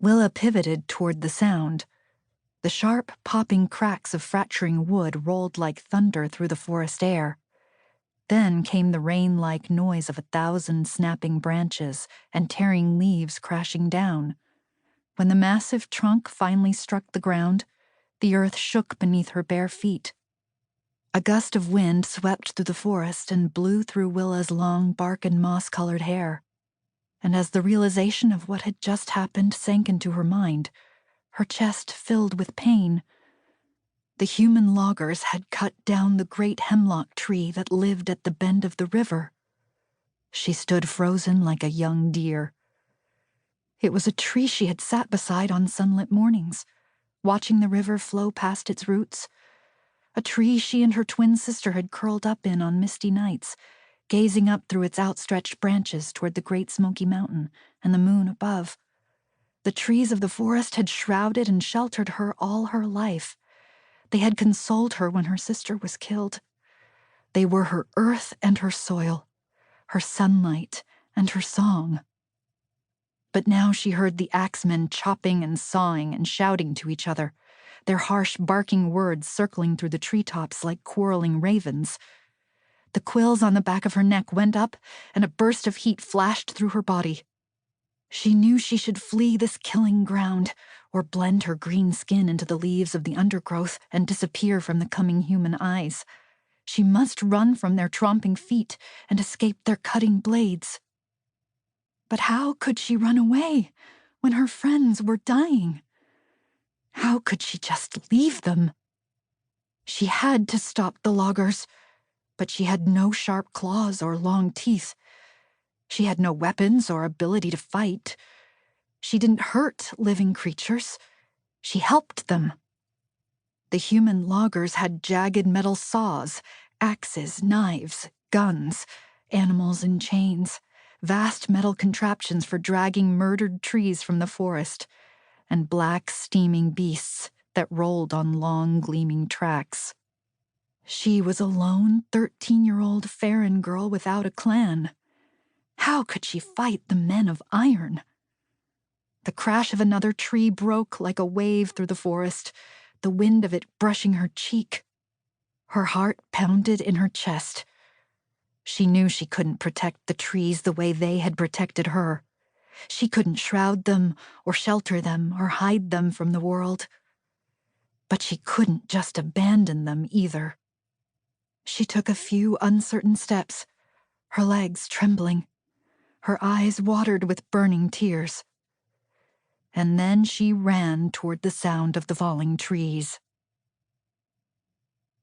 Willa pivoted toward the sound. The sharp, popping cracks of fracturing wood rolled like thunder through the forest air. Then came the rain-like noise of 1,000 snapping branches and tearing leaves crashing down. When the massive trunk finally struck the ground, the earth shook beneath her bare feet. A gust of wind swept through the forest and blew through Willa's long bark and moss-colored hair. And as the realization of what had just happened sank into her mind, her chest filled with pain. The human loggers had cut down the great hemlock tree that lived at the bend of the river. She stood frozen like a young deer. It was a tree she had sat beside on sunlit mornings, watching the river flow past its roots. A tree she and her twin sister had curled up in on misty nights, gazing up through its outstretched branches toward the Great Smoky Mountain and the moon above. The trees of the forest had shrouded and sheltered her all her life. They had consoled her when her sister was killed. They were her earth and her soil, her sunlight and her song. But now she heard the axemen chopping and sawing and shouting to each other, their harsh barking words circling through the treetops like quarreling ravens. The quills on the back of her neck went up, and a burst of heat flashed through her body. She knew she should flee this killing ground, or blend her green skin into the leaves of the undergrowth and disappear from the coming human eyes. She must run from their tromping feet and escape their cutting blades. But how could she run away when her friends were dying? How could she just leave them? She had to stop the loggers, but she had no sharp claws or long teeth. She had no weapons or ability to fight. She didn't hurt living creatures. She helped them. The human loggers had jagged metal saws, axes, knives, guns, animals in chains, vast metal contraptions for dragging murdered trees from the forest, and black, steaming beasts that rolled on long, gleaming tracks. She was a lone 13-year-old Faeran girl without a clan. How could she fight the men of iron? The crash of another tree broke like a wave through the forest, the wind of it brushing her cheek. Her heart pounded in her chest. She knew she couldn't protect the trees the way they had protected her. She couldn't shroud them or shelter them or hide them from the world. But she couldn't just abandon them either. She took a few uncertain steps, her legs trembling, her eyes watered with burning tears. And then she ran toward the sound of the falling trees.